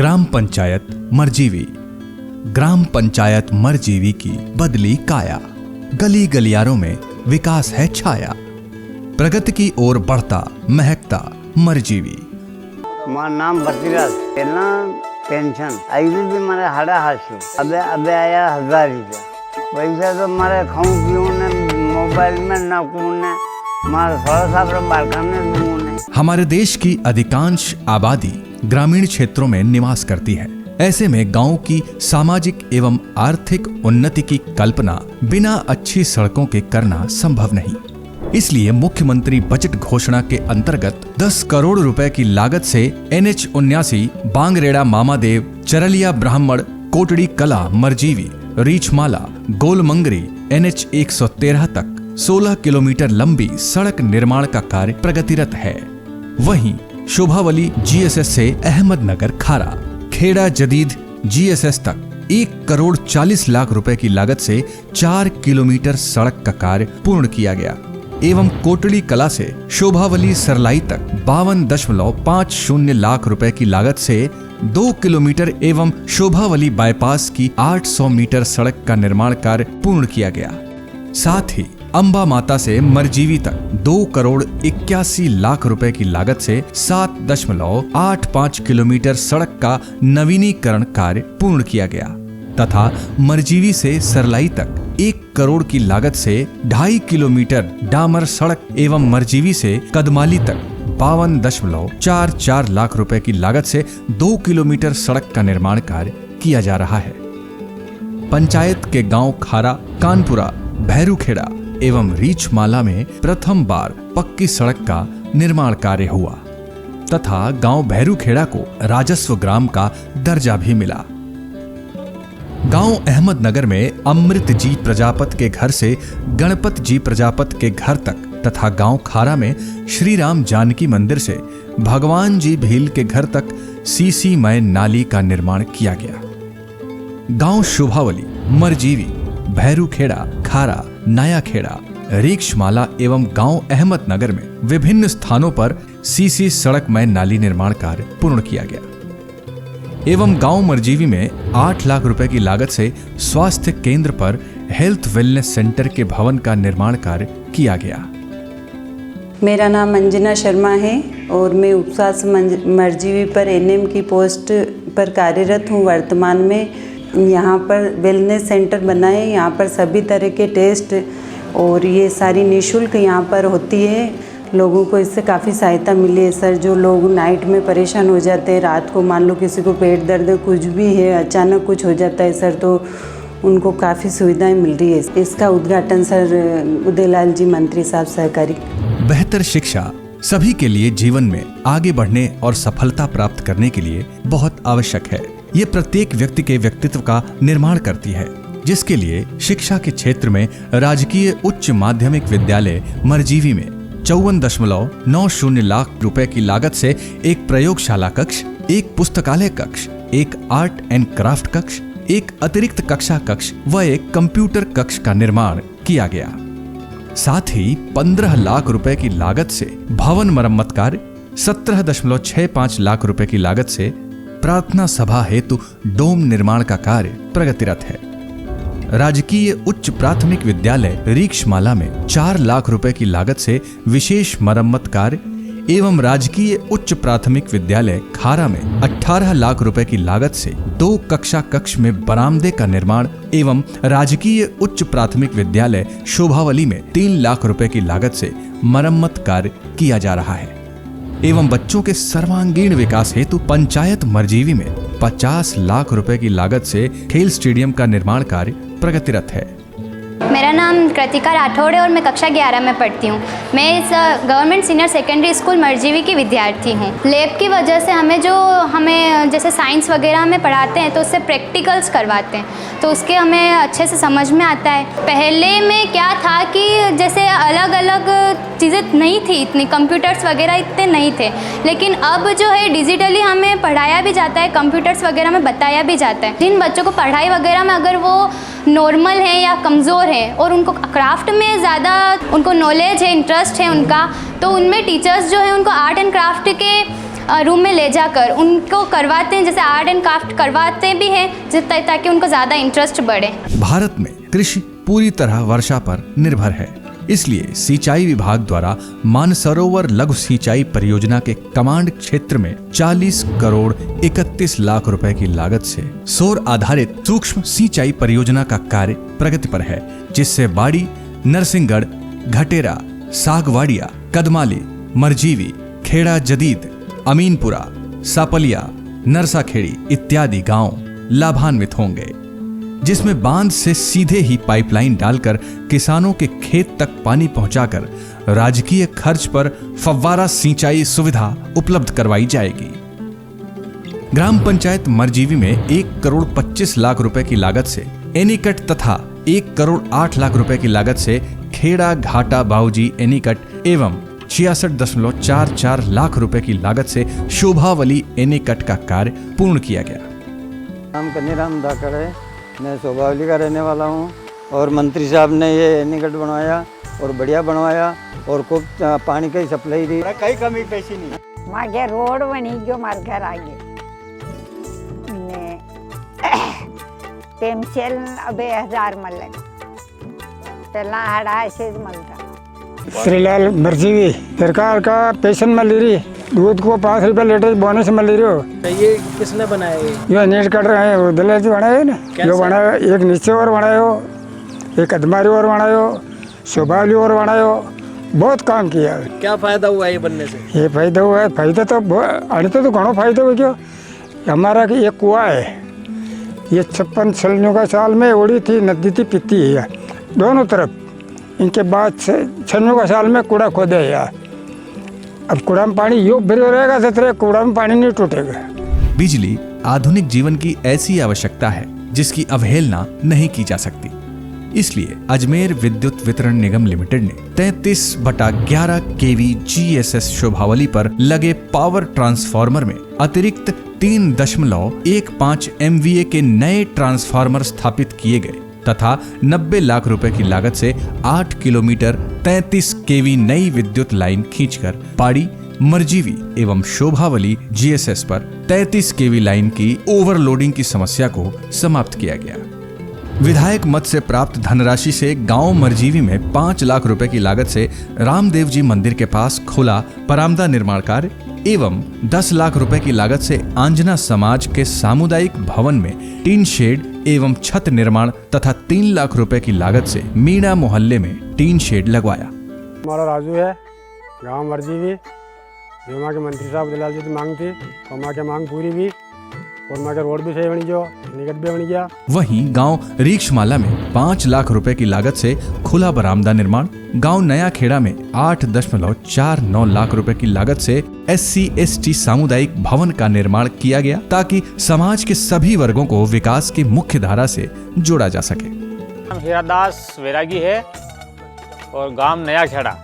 ग्राम पंचायत मरजीवी। ग्राम पंचायत मरजीवी की बदली काया, गली गलियारों में विकास है छाया, प्रगति की ओर बढ़ता महकता मरजीवी। मारा नाम भतीराज, पहला पेंशन आई भी मारे हाड़ा हाशू, अबे आया 1000 रुपया। पैसा तो मारे खाऊं पीऊं ने, मोबाइल में ना कूने, मारे 16 साल बालखाने दूने। हमारे देश की अधिकांश आबादी ग्रामीण क्षेत्रों में निवास करती है। ऐसे में गांव की सामाजिक एवं आर्थिक उन्नति की कल्पना बिना अच्छी सड़कों के करना संभव नहीं। इसलिए मुख्यमंत्री बजट घोषणा के अंतर्गत 10 करोड़ रुपए की लागत से NH 79 बांगरेड़ा मामादेव चरलिया ब्राह्मण कोटड़ी कला मरजीवी रीछमाला गोलमंगरी NH 113 तक 16 किलोमीटर लंबी सड़क निर्माण का कार्य प्रगतिरत है। वहीं शोभावली GSS से अहमदनगर खारा खेड़ा जदीद GSS तक 1 करोड़ 40 लाख रुपए की लागत से 4 किलोमीटर सड़क का कार्य पूर्ण किया गया एवं कोटड़ी कला से शोभावली सरलाई तक 52.50 लाख रुपए की लागत से 2 किलोमीटर एवं शोभावली बाईपास की 800 मीटर सड़क का निर्माण कार्य पूर्ण किया गया। साथ ही अंबा माता से मरजीवी तक 2 करोड़ 81 लाख रुपए की लागत से 7.85 किलोमीटर सड़क का नवीनीकरण कार्य पूर्ण किया गया तथा मरजीवी से सरलाई तक 1 करोड़ की लागत से 2.5 किलोमीटर डामर सड़क एवं मरजीवी से कदमाली तक 52.44 लाख रुपए की लागत से 2 किलोमीटर सड़क का निर्माण कार्य किया जा रहा है। पंचायत के गांव खारा, कानपुरा, भैरूखेड़ा एवं रीछमाला में प्रथम बार पक्की सड़क का निर्माण कार्य हुआ तथा गांव भैरूखेड़ा को राजस्व ग्राम का दर्जा भी मिला। गांव अहमदनगर में अमृत जी प्रजापत के घर से गणपत जी प्रजापत के घर तक तथा गांव खारा में श्री राम जानकी मंदिर से भगवान जी भील के घर तक सीसी मय नाली का निर्माण किया गया। गांव शोभावली, मरजीवी, भैरूखेड़ा, खारा, नयाखेड़ा, रीछमाला एवं गांव अहमदनगर में विभिन्न स्थानों पर सीसी सड़क मय नाली निर्माण कार्य पूर्ण किया गया एवं गांव मरजीवी में 8 लाख रुपए की लागत से स्वास्थ्य केंद्र पर हेल्थ वेलनेस सेंटर के भवन का निर्माण कार्य किया गया। मेरा नाम अंजना शर्मा है और मैं उपसास मरजीवी पर NM की पोस्ट पर कार्यरत हूँ। वर्तमान में यहाँ पर वेलनेस सेंटर बना है। यहाँ पर सभी तरह के टेस्ट और ये सारी निःशुल्क यहाँ पर होती है। लोगों को इससे काफ़ी सहायता मिली है सर। जो लोग नाइट में परेशान हो जाते हैं, रात को मान लो किसी को पेट दर्द कुछ भी है, अचानक कुछ हो जाता है सर, तो उनको काफ़ी सुविधाएं मिल रही है। इसका उद्घाटन सर उदयलाल जी मंत्री साहब सहकारी। बेहतर शिक्षा सभी के लिए जीवन में आगे बढ़ने और सफलता प्राप्त करने के लिए बहुत आवश्यक है। ये प्रत्येक व्यक्ति के व्यक्तित्व का निर्माण करती है, जिसके लिए शिक्षा के क्षेत्र में राजकीय उच्च माध्यमिक विद्यालय मरजीवी में 54.90 लाख रुपए की लागत से एक प्रयोगशाला कक्ष, एक पुस्तकालय कक्ष, एक आर्ट एंड क्राफ्ट कक्ष, एक अतिरिक्त कक्षा कक्ष व एक कंप्यूटर कक्ष का निर्माण किया गया। साथ ही 15 लाख रुपए की लागत से भवन मरम्मत कार्य, 17.65 लाख रुपए की लागत से प्रार्थना सभा हेतु डोम निर्माण का कार्य प्रगतिरत है। राजकीय उच्च प्राथमिक विद्यालय रीछमाला में 4 लाख रुपए की लागत से विशेष मरम्मत कार्य एवं राजकीय उच्च प्राथमिक विद्यालय खारा में 18 लाख रुपए की लागत से 2 कक्षा कक्ष में बरामदे का निर्माण एवं राजकीय उच्च प्राथमिक विद्यालय शोभावली में 3 लाख रुपए की लागत से मरम्मत कार्य किया जा रहा है एवं बच्चों के सर्वांगीण विकास हेतु पंचायत मरजीवी में 50 लाख रुपए की लागत से खेल स्टेडियम का निर्माण कार्य प्रगतिरत है। मेरा नाम कृतिका राठौड़ है और मैं कक्षा 11 में पढ़ती हूँ। मैं इस गवर्नमेंट सीनियर सेकेंडरी स्कूल मरजीवी की विद्यार्थी हूँ। लैब की वजह से हमें जैसे साइंस वगैरह में पढ़ाते हैं तो उससे प्रैक्टिकल्स करवाते हैं, तो उसके हमें अच्छे से समझ में आता है। पहले में क्या था कि जैसे अलग अलग चीज़ें नहीं थी, इतनी कंप्यूटर्स वगैरह इतने नहीं थे, लेकिन अब जो है डिजिटली हमें पढ़ाया भी जाता है, कंप्यूटर्स वगैरह में बताया भी जाता है। जिन बच्चों को पढ़ाई वगैरह में अगर वो नॉर्मल है या कमज़ोर है और उनको क्राफ्ट में ज़्यादा उनको नॉलेज है, इंटरेस्ट है उनका, तो उनमें टीचर्स जो है उनको आर्ट एंड क्राफ्ट के रूम में ले जाकर उनको करवाते हैं, जैसे आर्ट एंड क्राफ्ट करवाते भी हैं ताकि उनको ज़्यादा इंटरेस्ट बढ़े। भारत में कृषि पूरी तरह वर्षा पर निर्भर है, इसलिए सिंचाई विभाग द्वारा मानसरोवर लघु सिंचाई परियोजना के कमांड क्षेत्र में 40 करोड़ 31 लाख रुपए की लागत से सौर आधारित सूक्ष्म सिंचाई परियोजना का कार्य प्रगति पर है, जिससे बाड़ी, नरसिंहगढ़, घटेरा, सागवाड़िया, कदमाली, मरजीवी, खेड़ा जदीद, अमीनपुरा, सापलिया, नरसाखेड़ी इत्यादि गांव लाभान्वित होंगे, जिसमें बांध से सीधे ही पाइपलाइन डालकर किसानों के खेत तक पानी पहुंचाकर राजकीय खर्च पर फव्वारा सिंचाई सुविधा उपलब्ध करवाई जाएगी। ग्राम पंचायत मरजीवी में 1 करोड़ 25 लाख रुपए की लागत से एनीकट तथा 1 करोड़ 8 लाख रुपए की लागत से खेड़ा घाटा बाऊजी एनीकट एवं 66.44 लाख रुपए की लागत से शोभावली एनीकट का कार्य पूर्ण किया गया। नाम कन्नीराम धाकड़ है, मैं शोभावली का रहने वाला हूँ और मंत्री साहब ने ये एनीकट बनवाया और बढ़िया बनवाया और खूब पानी की सप्लाई दी, कहीं कमी पैसी नहीं। मागे रोड बनी गयो मार घर आगे ने पेंशन अबे 1000 मल पहला हाड़ा ऐसे मलता। श्रीलाल मरजीवी सरकार का पेंशन मिल रही, दूध को 5 रुपए लीटर बोनस मिल रही हो। ये किसने बनाया? ये नेट कट रहे हैं, उधर जी बनाए ना, जो बनाया एक नीचे और बनायो, एक अदमारी और बनायो, शोभावली और बनायो, बहुत काम किया। क्या फायदा हुआ ये बनने से? ये फायदा हुआ है, फायदा तो अरे तो घणो फायदा हो गया। हमारा एक कुआ है, ये 56 छलनियों का साल में उड़ी थी, नदी थी, पीती है दोनों तरफ। इनके बाद 96 का साल में कूड़ा खोदा है यार। अब कूड़ा में पानी योग भरे रहेगा तो तेरे कूड़ा में पानी नहीं टूटेगा। बिजली आधुनिक जीवन की ऐसी आवश्यकता है जिसकी अवहेलना नहीं की जा सकती। इसलिए अजमेर विद्युत वितरण निगम लिमिटेड ने 33/11 केवी GSS शोभावली पर लगे पावर ट्रांसफार्मर में अतिरिक्त 3.15 MVA के नए ट्रांसफार्मर स्थापित किए गए तथा 90 लाख रुपए की लागत से 8 किलोमीटर 33 केवी नई विद्युत लाइन खींचकर पाड़ी, मरजीवी एवं शोभावली GSS पर 33 केवी लाइन की ओवरलोडिंग की समस्या को समाप्त किया गया। विधायक मद से प्राप्त धनराशि से गांव मरजीवी में 5 लाख रुपए की लागत से रामदेव जी मंदिर के पास खुला बरामदा निर्माण कार्य एवं 10 लाख रुपए की लागत से आंजना समाज के सामुदायिक भवन में टीन शेड एवं छत निर्माण तथा 3 लाख रुपए की लागत से मीणा मोहल्ले में टीन शेड लगवाया। हमारा राजू है, गाँव मरजीवी, जो वहाँ के मंत्री साहब दलाल जी की मांग थी और वहाँ की मांग पूरी भी और वहाँ का रोड भी सही बनी, जो निकट भी बन गया। वहीं गांव रीक्षमाला में 5 लाख रुपए की लागत से खुला बरामदा निर्माण, गांव नया खेड़ा में 8.49 लाख रुपए की लागत से SC/ST सामुदायिक भवन का निर्माण किया गया ताकि समाज के सभी वर्गों को विकास की मुख्य धारा से जोड़ा जा सके। हीरादास वैरागी है और गांव नया खेड़ा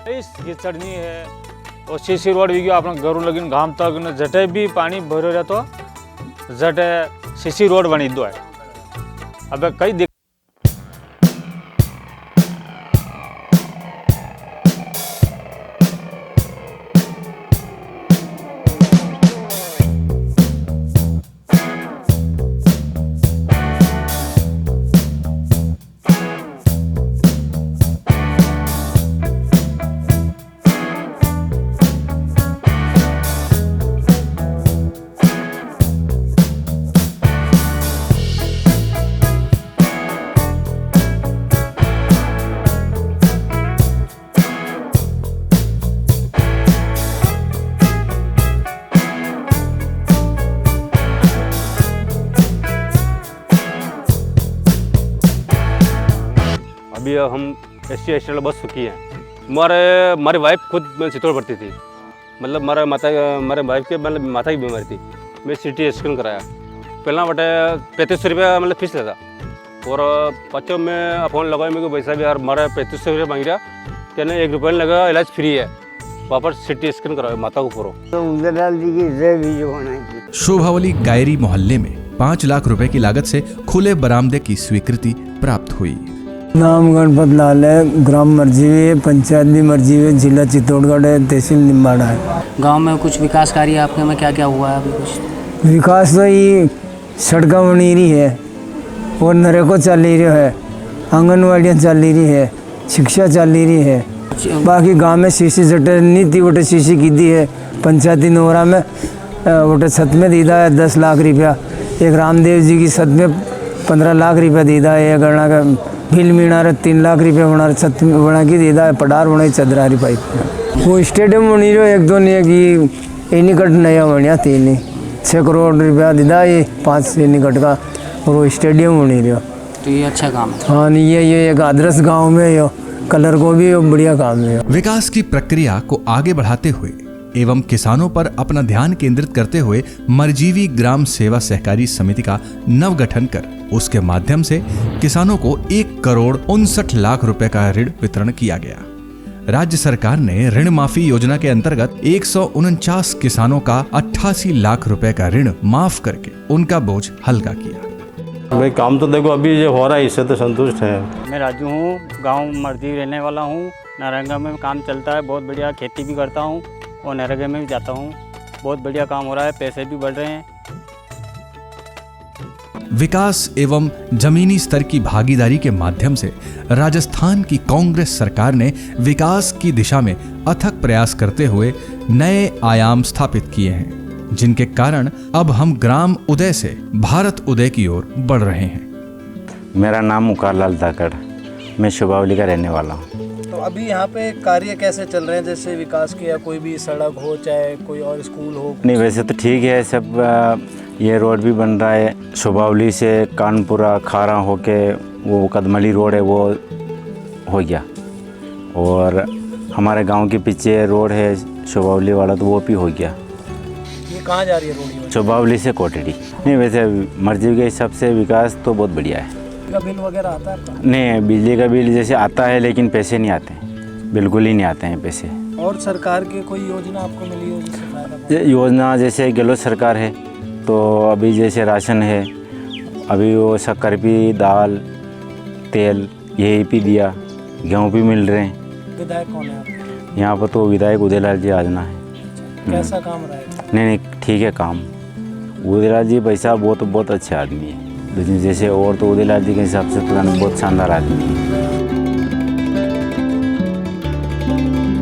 चढ़नी है और CC रोड भी गया अपना गरु लगिन गांव तक न जटे भी पानी भरो रहे तो जटे CC रोड बनी दो है। अब कई अभी हम SC/ST बस चुकी है। हमारी वाइफ खुद चित्तौड़ पड़ती थी, मतलब हमारे वाइफ के मतलब माता की बीमारी थी। मैं CT स्कैन कराया, पहला बटे 3500 रुपया मतलब फीस लेता और बच्चों में फ़ोन लगाया मेरे को पैसा भी यार हमारा 3500 रुपया मांग रहा, कहने 1 रुपया लगा, इलाज फ्री है, वापस CT स्कैन कराओ माता को करो। तो उदयलाल जी की जय भी जो होना चाहिए। शोभावली गायरी मोहल्ले में 5 लाख रुपए की लागत से खुले बरामदे की स्वीकृति प्राप्त हुई। नाम गणपत लाल है, ग्राम मरजीवी है, पंचायत भी मरजीवी है, जिला चित्तौड़गढ़ है, तहसील निम्बाड़ा है। गांव में कुछ विकास कार्य आपके में क्या क्या हुआ है अभी कुछ? विकास तो ये सड़का बनी रही है और नरेको चल रही है, आंगनवाड़ियाँ चल रही है, शिक्षा चल रही है। बाकी गांव में सीसी जटे नहीं थी, वोटे सीसी की दी है। पंचायती नोरा में वोटे छत में दीदा है 10 लाख रुपया। एक रामदेव जी की छत में 15 लाख रुपया दीदा है। एक गणा का बिल मीना 3 लाख रुपया बना छत बना की दीदा है। पडार बना चदरारी पाइप वो स्टेडियम बनी रहो एक दो नहीं कि निकट नया बनिया 6 करोड़ रुपया दीदा ये 5 निकट का और वो स्टेडियम बनी रहो। तो ये अच्छा काम है। हाँ नहीं ये एक आदर्श गाँव में यो कलर को भी बढ़िया काम है। विकास की प्रक्रिया को आगे बढ़ाते हुए एवं किसानों पर अपना ध्यान केंद्रित करते हुए मरजीवी ग्राम सेवा सहकारी समिति का नव गठन कर उसके माध्यम से किसानों को 1,59,00,000 रुपए का ऋण वितरण किया गया। राज्य सरकार ने ऋण माफी योजना के अंतर्गत 149 किसानों का 88 लाख रुपए का ऋण माफ करके उनका बोझ हल्का किया। भाई काम तो देखो अभी जो हो रहा है इससे तो संतुष्ट है। मैं राजू हूँ, गांव मरजी रहने वाला हूँ। नारंगा में काम चलता है, बहुत बढ़िया खेती भी करता हूँ और नरेगा में भी जाता हूँ। बहुत बढ़िया काम हो रहा है, पैसे भी बढ़ रहे हैं। विकास एवं जमीनी स्तर की भागीदारी के माध्यम से राजस्थान की कांग्रेस सरकार ने विकास की दिशा में अथक प्रयास करते हुए नए आयाम स्थापित किए हैं, जिनके कारण अब हम ग्राम उदय से भारत उदय की ओर बढ़ रहे हैं। मेरा नाम मुकार लाल धाकड़, मैं शुभावली का रहने वाला हूँ। तो अभी यहाँ पे कार्य कैसे चल रहे हैं, जैसे विकास के या कोई भी सड़क हो चाहे कोई और स्कूल हो? नहीं वैसे तो ठीक है सब, ये रोड भी बन रहा है। शुभावली से कानपुरा खारा होके वो कदमली रोड है वो हो गया, और हमारे गांव के पीछे रोड है शुभावली वाला तो वो भी हो गया। ये कहाँ जा रही है रोड? शुभावली से कोटड़ी। नहीं वैसे मर्जी के हिसाब से विकास तो बहुत बढ़िया है। का बिल वगैरह आता है आपका? नहीं बिजली का बिल जैसे आता है लेकिन पैसे नहीं आते, बिल्कुल ही नहीं आते हैं पैसे। और सरकार की कोई योजना आपको मिली हो जिससे फायदा? योजना जैसे गहलोत सरकार है तो अभी जैसे राशन है, अभी वो शक्कर भी, दाल, तेल यही भी दिया, गेहूँ भी मिल रहे हैं। विधायक कौन है आपके? यहाँ पर तो विधायक उदयलाल जी आजना है। कैसा काम रहा है? नहीं ठीक है काम। उदयलाल जी पैसा बहुत अच्छे आदमी है, जैसे और तो उदयलाल जी के हिसाब से तो बहुत शानदार आदमी है।